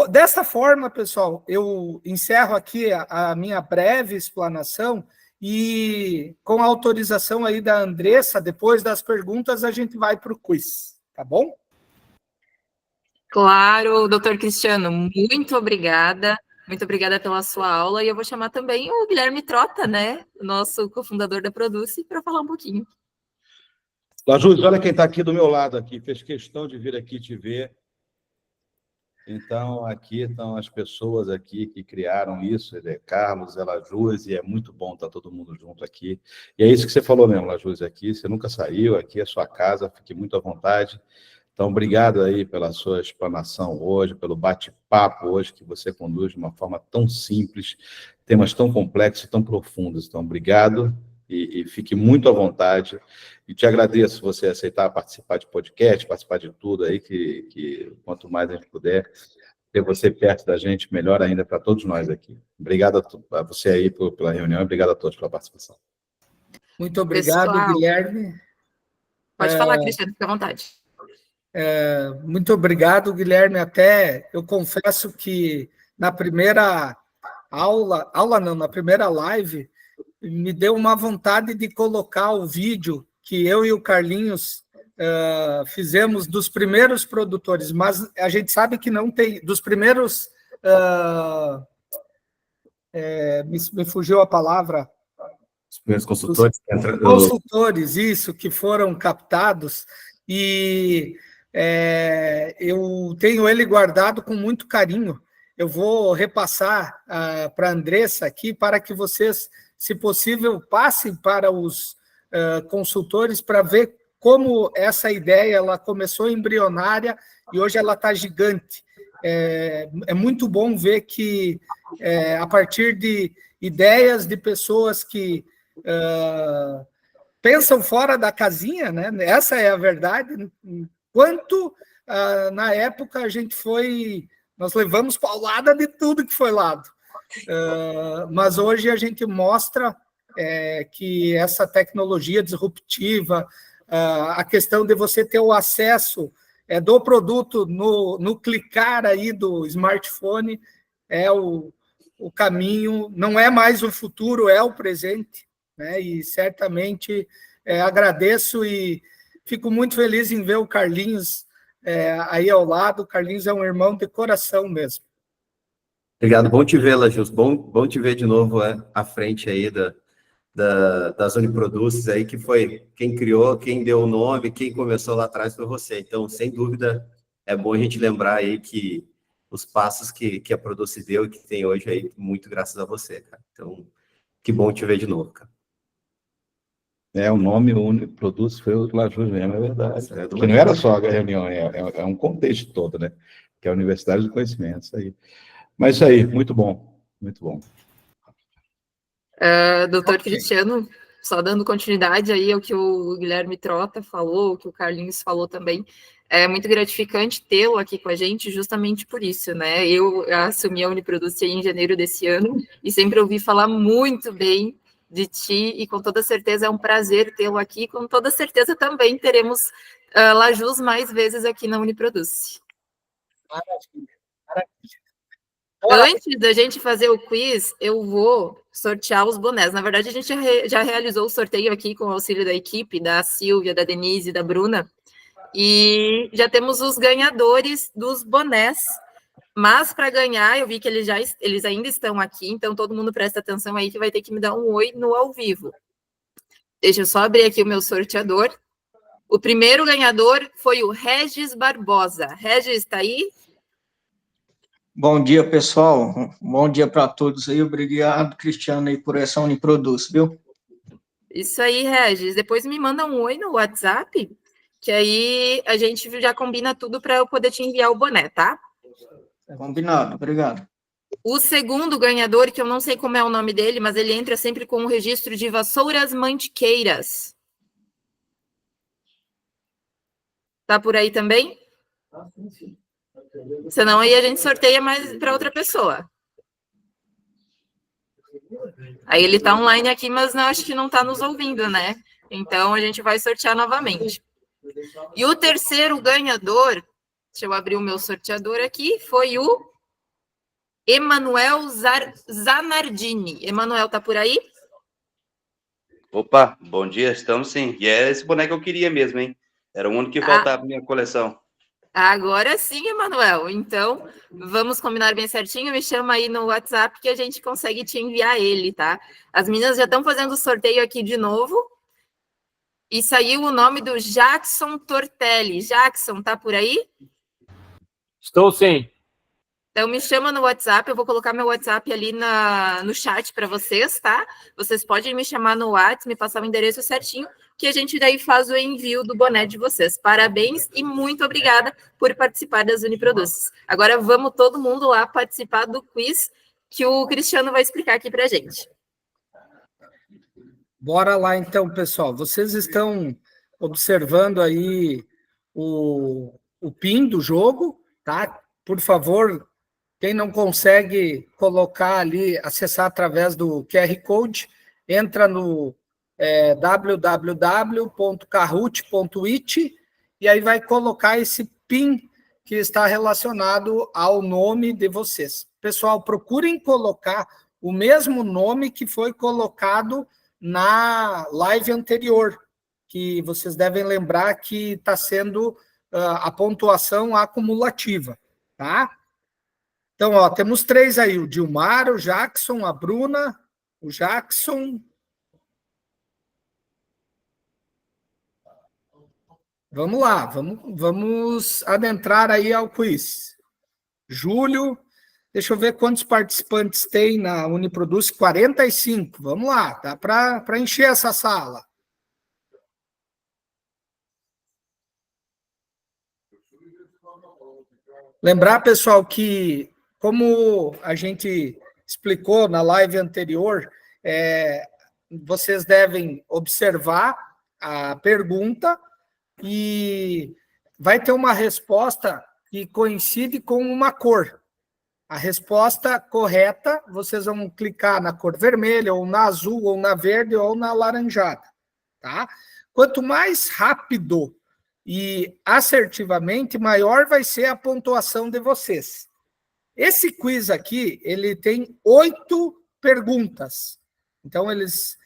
Dessa forma, pessoal, eu encerro aqui a minha breve explanação, e com a autorização aí da Andressa, depois das perguntas, a gente vai para o quiz, tá bom? Claro, doutor Cristiano, muito obrigada pela sua aula, e eu vou chamar também o Guilherme Trota, né, o nosso cofundador da Produce, para falar um pouquinho. Lajuz, olha quem está aqui do meu lado, aqui, fez questão de vir aqui te ver. Então, aqui estão as pessoas aqui que criaram isso, ele é Carlos, é Lajuz, e é muito bom estar todo mundo junto aqui. E é isso que você falou mesmo, Lajuz, aqui, você nunca saiu, aqui é sua casa, fique muito à vontade. Então, obrigado aí pela sua explanação hoje, pelo bate-papo hoje que você conduz de uma forma tão simples, temas tão complexos e tão profundos. Então, obrigado e fique muito à vontade. E te agradeço você aceitar participar de podcast, participar de tudo aí, que quanto mais a gente puder ter você perto da gente, melhor ainda para todos nós aqui. Obrigado a você aí pela reunião e obrigado a todos pela participação. Muito obrigado, pessoal, Guilherme. Pode falar, Cristiano, fica à vontade. Muito obrigado, Guilherme. Até eu confesso que na primeira na primeira live, me deu uma vontade de colocar o vídeo que eu e o Carlinhos fizemos dos primeiros produtores, mas a gente sabe que não tem, dos primeiros, me fugiu a palavra. Os primeiros consultores. Consultores, isso, que foram captados, e eu tenho ele guardado com muito carinho. Eu vou repassar para a Andressa aqui, para que vocês, se possível, passem para os consultores para ver como essa ideia ela começou embrionária e hoje ela está gigante. É muito bom ver que, a partir de ideias de pessoas que pensam fora da casinha, né? Essa é a verdade. Quanto, na época, nós levamos paulada de tudo que foi lado. Mas hoje a gente mostra que essa tecnologia disruptiva, a questão de você ter o acesso do produto no clicar aí do smartphone é o caminho, não é mais o futuro, é o presente, né? E certamente agradeço e fico muito feliz em ver o Carlinhos aí ao lado. O Carlinhos é um irmão de coração mesmo. Obrigado, bom te ver, Lajus, bom te ver de novo à frente aí das Uniproduces aí, que foi quem criou, quem deu o nome, quem começou lá atrás foi você. Então, sem dúvida, é bom a gente lembrar aí que os passos que a Produce deu e que tem hoje aí, muito graças a você, cara. Então, que bom te ver de novo, cara. O nome Uniproduce foi o Lajus mesmo, é verdade. Que não era só a reunião, é um contexto todo, né? Que é a Universidade do Conhecimento, isso aí. Mas isso aí, muito bom, muito bom. Doutor Cristiano, só dando continuidade aí ao que o Guilherme Trota falou, o que o Carlinhos falou também, é muito gratificante tê-lo aqui com a gente justamente por isso, né? Eu assumi a Uniproduce em janeiro desse ano e sempre ouvi falar muito bem de ti e com toda certeza é um prazer tê-lo aqui, com toda certeza também teremos Lajus mais vezes aqui na Uniproduce. Maravilha. Antes da gente fazer o quiz, eu vou sortear os bonés. Na verdade, a gente já realizou o sorteio aqui com o auxílio da equipe, da Silvia, da Denise e da Bruna, e já temos os ganhadores dos bonés. Mas para ganhar, eu vi que eles ainda estão aqui, então todo mundo presta atenção aí que vai ter que me dar um oi no ao vivo. Deixa eu só abrir aqui o meu sorteador. O primeiro ganhador foi o Regis Barbosa. Regis, está aí? Bom dia, pessoal. Bom dia para todos aí. Obrigado, Cristiano, aí, por essa Uniproduce, viu? Isso aí, Regis. Depois me manda um oi no WhatsApp, que aí a gente já combina tudo para eu poder te enviar o boné, tá? Combinado, obrigado. O segundo ganhador, que eu não sei como é o nome dele, mas ele entra sempre com o registro de Vassouras Mantiqueiras. Tá por aí também? Sim. Senão aí a gente sorteia mais para outra pessoa. Aí ele está online aqui, mas não, acho que não está nos ouvindo, né? Então a gente vai sortear novamente. E o terceiro ganhador, deixa eu abrir o meu sorteador aqui, foi o Emanuel Zanardini. Emanuel, tá por aí? Opa, bom dia, estamos sim. E é esse boneco que eu queria mesmo, hein? Era o único que faltava na minha coleção. Agora sim, Emanuel. Então, vamos combinar bem certinho. Me chama aí no WhatsApp que a gente consegue te enviar ele, tá? As meninas já estão fazendo o sorteio aqui de novo. E saiu o nome do Jackson Tortelli. Jackson, tá por aí? Estou sim. Então, me chama no WhatsApp. Eu vou colocar meu WhatsApp ali no chat para vocês, tá? Vocês podem me chamar no WhatsApp, me passar o endereço certinho, que a gente daí faz o envio do boné de vocês. Parabéns e muito obrigada por participar das Uniproduces. Agora vamos todo mundo lá participar do quiz que o Cristiano vai explicar aqui para a gente. Bora lá então, pessoal. Vocês estão observando aí o PIN do jogo, tá? Por favor, quem não consegue colocar ali, acessar através do QR Code, entra no www.kahoot.it e aí vai colocar esse PIN que está relacionado ao nome de vocês. Pessoal, procurem colocar o mesmo nome que foi colocado na live anterior, que vocês devem lembrar que está sendo a pontuação acumulativa, tá? Então, ó, temos 3 aí, o Dilmar, o Jackson, a Bruna, o Jackson. Vamos lá, vamos adentrar aí ao quiz. Júlio, deixa eu ver quantos participantes tem na Uniproduce, 45. Vamos lá, dá para encher essa sala. Lembrar, pessoal, que como a gente explicou na live anterior, vocês devem observar a pergunta e vai ter uma resposta que coincide com uma cor. A resposta correta, vocês vão clicar na cor vermelha, ou na azul, ou na verde, ou na laranjada, tá? Quanto mais rápido e assertivamente, maior vai ser a pontuação de vocês. Esse quiz aqui, ele tem 8 perguntas. Então, eles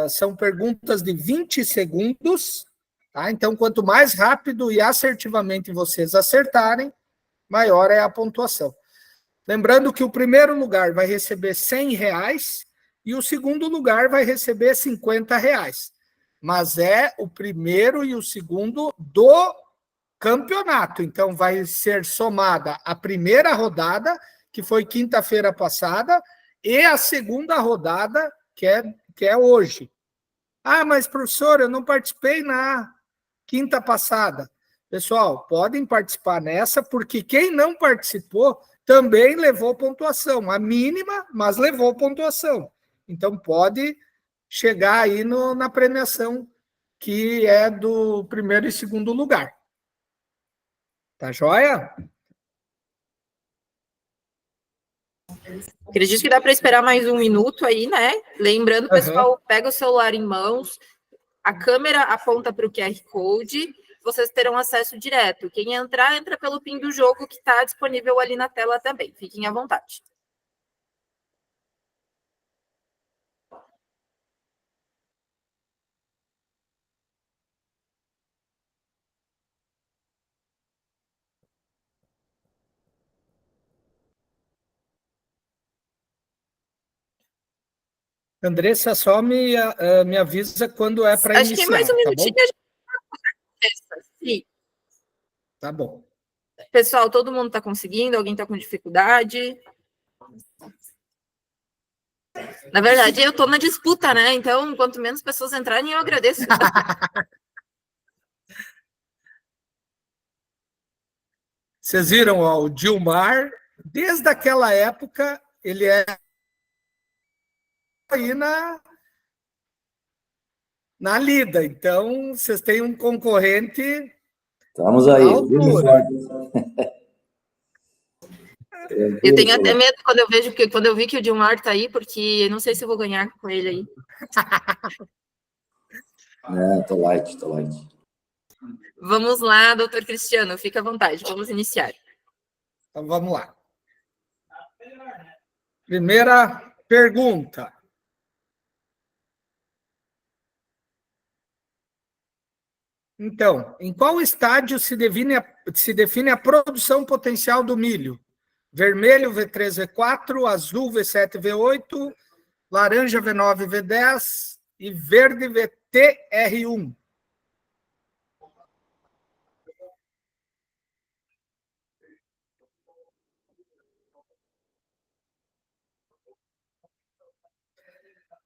são perguntas de 20 segundos, tá? Então, quanto mais rápido e assertivamente vocês acertarem, maior é a pontuação. Lembrando que o primeiro lugar vai receber R$100 e o segundo lugar vai receber R$50. Mas é o primeiro e o segundo do campeonato. Então, vai ser somada a primeira rodada, que foi quinta-feira passada, e a segunda rodada, que é hoje. Ah, mas, professor, eu não participei na quinta passada. Pessoal, podem participar nessa, porque quem não participou também levou pontuação. A mínima, mas levou pontuação. Então, pode chegar aí na premiação, que é do primeiro e segundo lugar. Tá joia? Acredito que dá para esperar mais um minuto aí, né? Lembrando, pessoal, pega o celular em mãos, a câmera aponta para o QR Code, vocês terão acesso direto. Quem entrar, entra pelo PIN do jogo que está disponível ali na tela também. Fiquem à vontade. Andressa, só me avisa quando é para iniciar. Acho que mais um minutinho, tá bom? A gente começa. Sim. Tá bom. Pessoal, todo mundo está conseguindo? Alguém está com dificuldade? Na verdade, eu estou na disputa, né? Então, quanto menos pessoas entrarem, eu agradeço. Vocês viram, ó, o Dilmar, desde aquela época, ele é aí na lida. Então, vocês têm um concorrente. Estamos aí. Eu tenho até medo quando eu vi que o Dilmar está aí, porque eu não sei se eu vou ganhar com ele aí. Não, tô light. Vamos lá, doutor Cristiano, fica à vontade, vamos iniciar. Então, vamos lá. Primeira pergunta. Então, em qual estádio se define a produção potencial do milho? Vermelho, V3, V4, azul, V7, V8, laranja, V9, V10 e verde, VT-R1.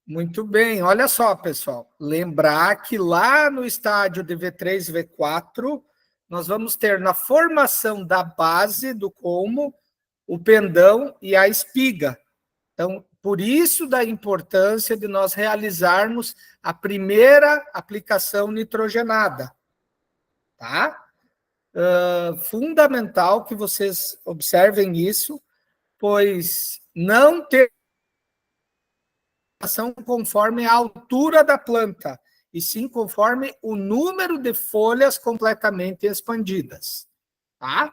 Muito bem, olha só, pessoal. Lembrar que lá no estádio de V3, V4, nós vamos ter na formação da base do colmo o pendão e a espiga. Então, por isso da importância de nós realizarmos a primeira aplicação nitrogenada. Tá? Fundamental que vocês observem isso, pois não ter ação conforme a altura da planta, e sim conforme o número de folhas completamente expandidas. Tá?